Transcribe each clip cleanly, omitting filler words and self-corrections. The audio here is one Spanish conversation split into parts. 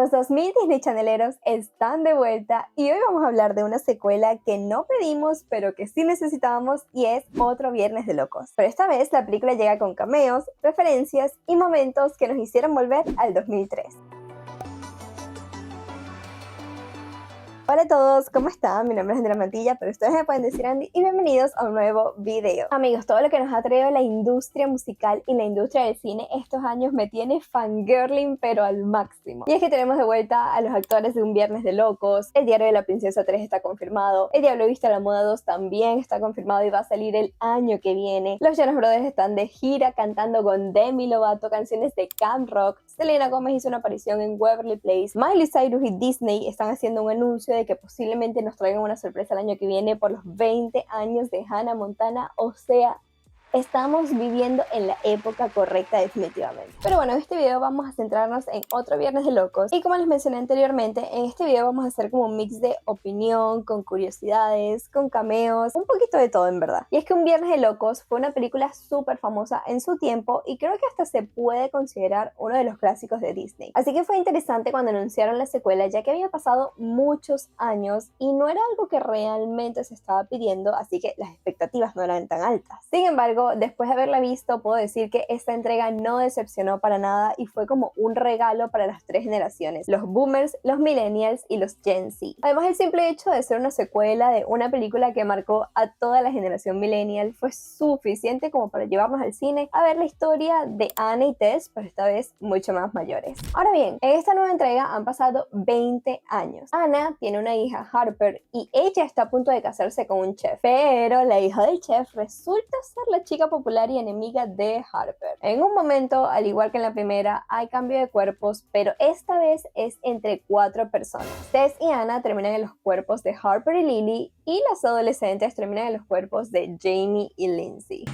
Los 2000 Disney Channeleros están de vuelta y hoy vamos a hablar de una secuela que no pedimos pero que sí necesitábamos y es Otro Viernes de Locos. Pero esta vez la película llega con cameos, referencias y momentos que nos hicieron volver al 2003. Hola a todos, ¿cómo están? Mi nombre es Andrea Mantilla, pero ustedes me pueden decir Andy y bienvenidos a un nuevo video. Amigos, todo lo que nos ha traído la industria musical y la industria del cine estos años me tiene fangirling pero al máximo. Y es que tenemos de vuelta a los actores de Un Viernes de Locos, El Diario de la Princesa 3 está confirmado, El Diablo Viste a la Moda 2 también está confirmado y va a salir el año que viene. Los Jonas Brothers están de gira cantando con Demi Lovato canciones de Camp Rock, Selena Gomez hizo una aparición en Waverly Place, Miley Cyrus y Disney están haciendo un anuncio de que posiblemente nos traigan una sorpresa el año que viene por los 20 años de Hannah Montana, o sea, estamos viviendo en la época correcta definitivamente. Pero bueno, en este video vamos a centrarnos en Otro Viernes de Locos y como les mencioné anteriormente, en este video vamos a hacer como un mix de opinión, con curiosidades, con cameos, un poquito de todo en verdad. Y es que Un Viernes de Locos fue una película súper famosa en su tiempo y creo que hasta se puede considerar uno de los clásicos de Disney. Así que fue interesante cuando anunciaron la secuela ya que había pasado muchos años y no era algo que realmente se estaba pidiendo, así que las expectativas no eran tan altas. Sin embargo, después de haberla visto, puedo decir que esta entrega no decepcionó para nada y fue como un regalo para las tres generaciones, los boomers, los millennials y los Gen Z. Además, el simple hecho de ser una secuela de una película que marcó a toda la generación millennial fue suficiente como para llevarnos al cine a ver la historia de Anna y Tess, pero esta vez mucho más mayores. Ahora bien, en esta nueva entrega han pasado 20 años. Anna tiene una hija, Harper, y ella está a punto de casarse con un chef, pero la hija del chef resulta ser la chica popular y enemiga de Harper. En un momento, al igual que en la primera, hay cambio de cuerpos, pero esta vez es entre 4 personas. Tess y Anna terminan en los cuerpos de Harper y Lily, y las adolescentes terminan en los cuerpos de Jamie y Lindsay.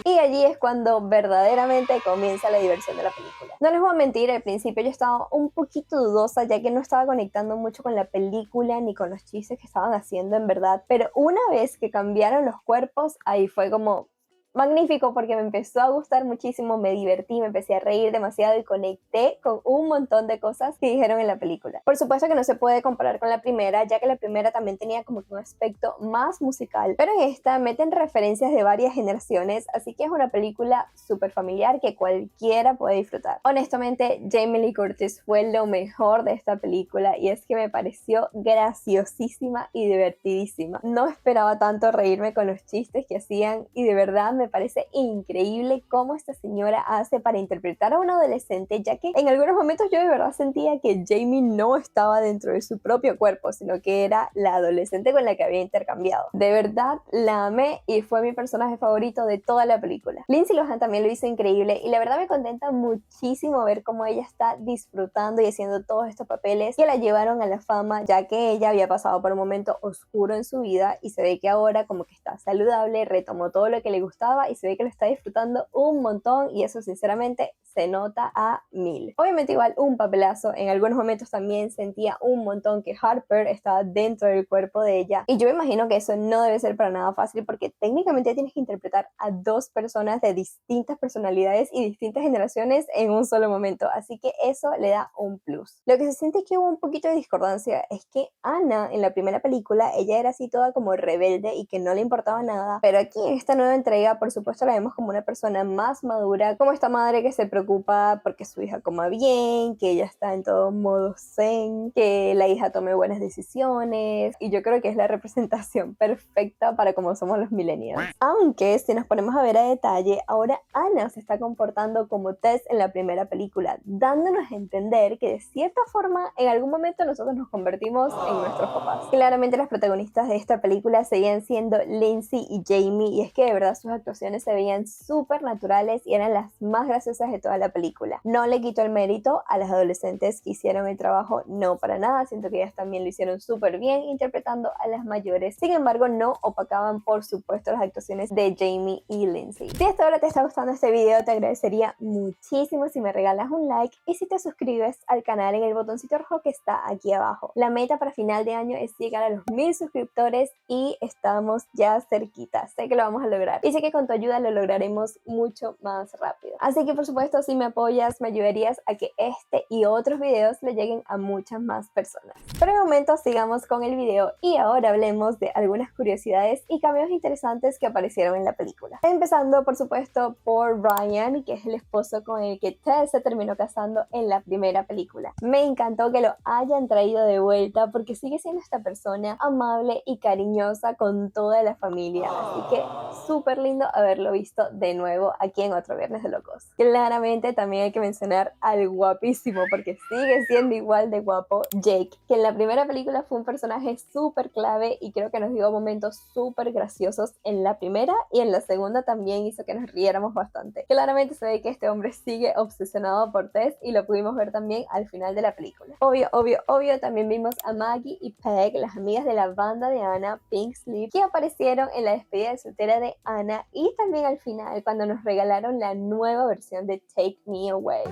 Y allí es cuando verdaderamente comienza la diversión de la película. No les voy a mentir, al principio yo estaba un poquito dudosa ya que no estaba conectando mucho con la película ni con los chistes que estaban haciendo en verdad, pero una vez que cambiaron los cuerpos, ahí fue como magnífico porque me empezó a gustar muchísimo, me divertí, me empecé a reír demasiado y conecté con un montón de cosas que dijeron en la película. Por supuesto que no se puede comparar con la primera, ya que la primera también tenía como un aspecto más musical, pero en esta meten referencias de varias generaciones, así que es una película súper familiar que cualquiera puede disfrutar. Honestamente, Jamie Lee Curtis fue lo mejor de esta película y es que me pareció graciosísima y divertidísima. No esperaba tanto reírme con los chistes que hacían y de verdad me parece increíble cómo esta señora hace para interpretar a una adolescente, ya que en algunos momentos yo de verdad sentía que Jamie no estaba dentro de su propio cuerpo, sino que era la adolescente con la que había intercambiado. De verdad la amé y fue mi personaje favorito de toda la película. Lindsay Lohan también lo hizo increíble y la verdad me contenta muchísimo ver cómo ella está disfrutando y haciendo todos estos papeles que la llevaron a la fama, ya que ella había pasado por un momento oscuro en su vida y se ve que ahora como que está saludable, retomó todo lo que le gustaba y se ve que lo está disfrutando un montón y eso sinceramente se nota a 1000. Obviamente igual un papelazo, en algunos momentos también sentía un montón que Harper estaba dentro del cuerpo de ella y yo me imagino que eso no debe ser para nada fácil porque técnicamente tienes que interpretar a dos personas de distintas personalidades y distintas generaciones en un solo momento, así que eso le da un plus. Lo que se siente es que hubo un poquito de discordancia, es que Anna en la primera película ella era así toda como rebelde y que no le importaba nada, pero aquí en esta nueva entrega por supuesto la vemos como una persona más madura, como esta madre que se preocupa porque su hija coma bien, que ella está en todo modo zen, que la hija tome buenas decisiones, y yo creo que es la representación perfecta para cómo somos los millennials. Aunque si nos ponemos a ver a detalle, ahora Anna se está comportando como Tess en la primera película, dándonos a entender que de cierta forma en algún momento nosotros nos convertimos en nuestros papás. Claramente las protagonistas de esta película seguían siendo Lindsay y Jamie y es que de verdad sus actuaciones se veían súper naturales y eran las más graciosas de toda la película. No le quito el mérito a las adolescentes que hicieron el trabajo, no para nada, siento que ellas también lo hicieron súper bien interpretando a las mayores, sin embargo no opacaban por supuesto las actuaciones de Jamie y Lindsay. Si hasta ahora te está gustando este video te agradecería muchísimo si me regalas un like y si te suscribes al canal en el botoncito rojo que está aquí abajo. La meta para final de año es llegar a los 1000 suscriptores y estamos ya cerquita, sé que lo vamos a lograr y sé que con tu ayuda lo lograremos mucho más rápido. Así que por supuesto, si me apoyas, me ayudarías a que este y otros videos le lleguen a muchas más personas. Por el momento sigamos con el video y ahora hablemos de algunas curiosidades y cambios interesantes que aparecieron en la película. Empezando por supuesto por Ryan, que es el esposo con el que Tess se terminó casando en la primera película. Me encantó que lo hayan traído de vuelta porque sigue siendo esta persona amable y cariñosa con toda la familia, así que súper lindo haberlo visto de nuevo aquí en otro Viernes de Locos. Claramente también hay que mencionar al guapísimo, porque sigue siendo igual de guapo, Jake, que en la primera película fue un personaje súper clave y creo que nos dio momentos súper graciosos en la primera, y en la segunda también hizo que nos riéramos bastante. Claramente se ve que este hombre sigue obsesionado por Tess y lo pudimos ver también al final de la película. Obvio, también vimos a Maggie y Peg, las amigas de la banda de Anna, Pink Slip, que aparecieron en la despedida de soltera de Anna y también al final cuando nos regalaron la nueva versión de Take Me Away.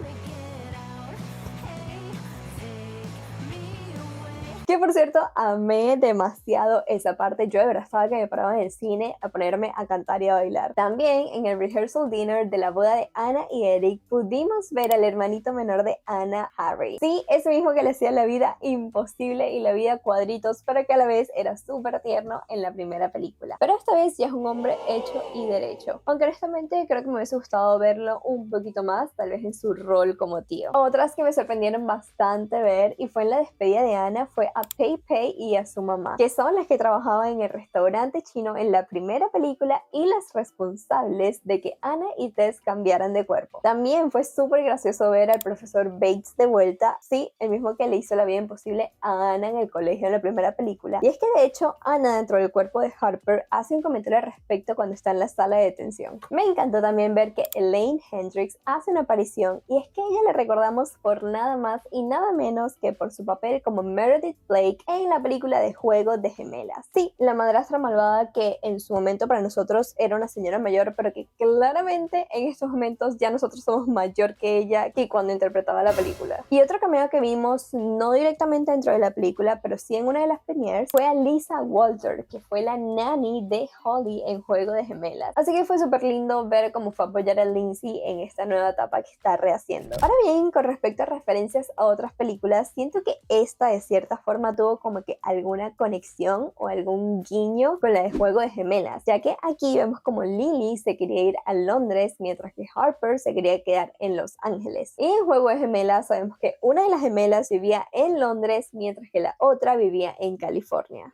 Que por cierto, amé demasiado esa parte. Yo de verdad estaba que me paraba en el cine a ponerme a cantar y a bailar. También en el rehearsal dinner de la boda de Anna y Eric pudimos ver al hermanito menor de Anna, Harry. Sí, ese mismo que le hacía la vida imposible y la vida cuadritos, pero que a la vez era súper tierno en la primera película. Pero esta vez ya es un hombre hecho y derecho. Aunque honestamente creo que me hubiese gustado verlo un poquito más, tal vez en su rol como tío. Otras que me sorprendieron bastante ver y fue en la despedida de Anna fue a Pei Pei y a su mamá, que son las que trabajaban en el restaurante chino en la primera película y las responsables de que Anna y Tess cambiaran de cuerpo. También fue súper gracioso ver al profesor Bates de vuelta, sí, el mismo que le hizo la vida imposible a Anna en el colegio en la primera película. Y es que de hecho Anna dentro del cuerpo de Harper hace un comentario al respecto cuando está en la sala de detención. Me encantó también ver que Elaine Hendrix hace una aparición, y es que a ella le recordamos por nada más y nada menos que por su papel como Meredith Blake en la película de Juego de Gemelas. Sí, la madrastra malvada que en su momento para nosotros era una señora mayor, pero que claramente en estos momentos ya nosotros somos mayor que ella que cuando interpretaba la película. Y otro cameo que vimos, no directamente dentro de la película, pero sí en una de las premieres, fue a Lisa Walter, que fue la nanny de Holly en Juego de Gemelas. Así que fue súper lindo ver cómo fue a apoyar a Lindsay en esta nueva etapa que está rehaciendo. Ahora bien, con respecto a referencias a otras películas, siento que esta de cierta forma tuvo como que alguna conexión o algún guiño con la de Juego de Gemelas, ya que aquí vemos como Lily se quería ir a Londres mientras que Harper se quería quedar en Los Ángeles. Y en Juego de Gemelas sabemos que una de las gemelas vivía en Londres mientras que la otra vivía en California.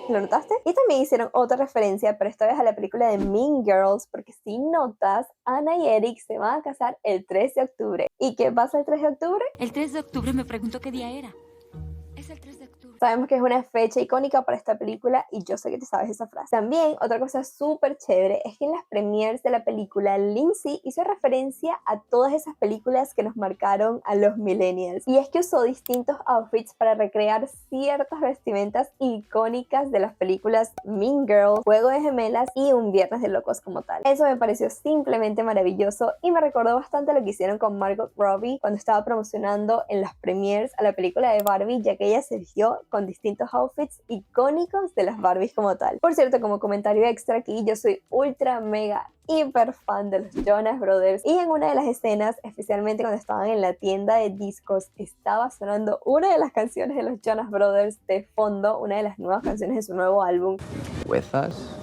¿Lo notaste? Y también hicieron otra referencia, pero esta vez a la película de Mean Girls, porque si notas, Anna y Eric se van a casar el 3 de octubre. ¿Y qué pasa el 3 de octubre? El 3 de octubre me preguntó qué día era. Es el 3 de octubre. Sabemos que es una fecha icónica para esta película y yo sé que te sabes esa frase. También, otra cosa súper chévere es que en las premieres de la película, Lindsay hizo referencia a todas esas películas que nos marcaron a los millennials. Y es que usó distintos outfits para recrear ciertas vestimentas icónicas de las películas Mean Girls, Juego de Gemelas y Un Viernes de Locos como tal. Eso me pareció simplemente maravilloso y me recordó bastante lo que hicieron con Margot Robbie cuando estaba promocionando en las premieres a la película de Barbie, ya que ella se vistió con distintos outfits icónicos de las Barbies como tal. Por cierto, como comentario extra aquí, yo soy ultra mega hiper fan de los Jonas Brothers y en una de las escenas, especialmente cuando estaban en la tienda de discos, estaba sonando una de las canciones de los Jonas Brothers de fondo, una de las nuevas canciones de su nuevo álbum. With us.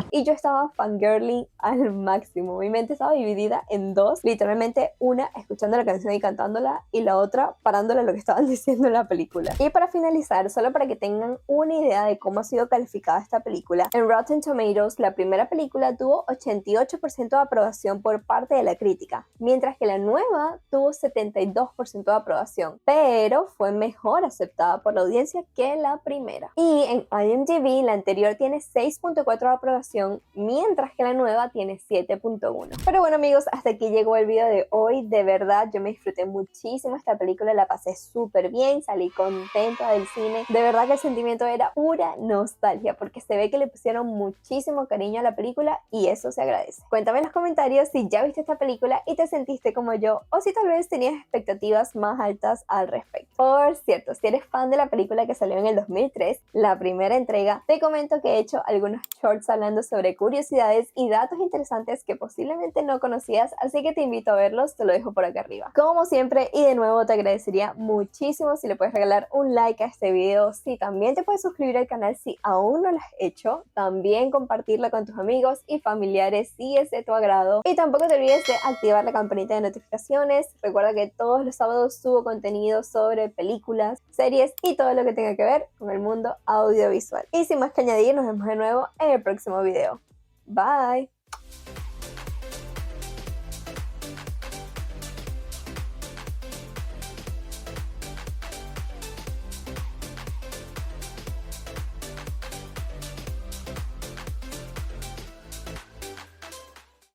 Y yo estaba fangirling al máximo. Mi mente estaba dividida en dos. Literalmente una escuchando la canción y cantándola y la otra parándola lo que estaban diciendo en la película. Y para finalizar, solo para que tengan una idea de cómo ha sido calificada esta película, en Rotten Tomatoes la primera película tuvo 88% de aprobación por parte de la crítica, mientras que la nueva tuvo 72% de aprobación, pero fue mejor aceptada por la audiencia que la primera. Y en IMDb la anterior tiene 6.4 de aprobación, mientras que la nueva tiene 7.1. Pero bueno amigos, hasta aquí llegó el video de hoy. De verdad yo me disfruté muchísimo esta película, la pasé súper bien, salí contenta del cine. De verdad que el sentimiento era pura nostalgia, porque se ve que le pusieron muchísimo cariño a la película y eso se agradece. Cuéntame en los comentarios si ya viste esta película y te sentiste como yo, o si tal vez tenías expectativas más altas al respecto. Por cierto, si eres fan de la película que salió en el 2003, la primera entrega, te comento que he hecho algunos shorts hablando sobre curiosidades y datos interesantes que posiblemente no conocías, así que te invito a verlos, te lo dejo por acá arriba. Como siempre, y de nuevo te agradecería muchísimo si le puedes regalar un like a este video, si también te puedes suscribir al canal si aún no lo has hecho, también compartirla con tus amigos y familiares si es de tu agrado, y tampoco te olvides de activar la campanita de notificaciones. Recuerda que todos los sábados subo contenido sobre películas, series y todo lo que tenga que ver con el mundo audiovisual. Y sin más que añadir, nos vemos de nuevo en el próximo video. Bye.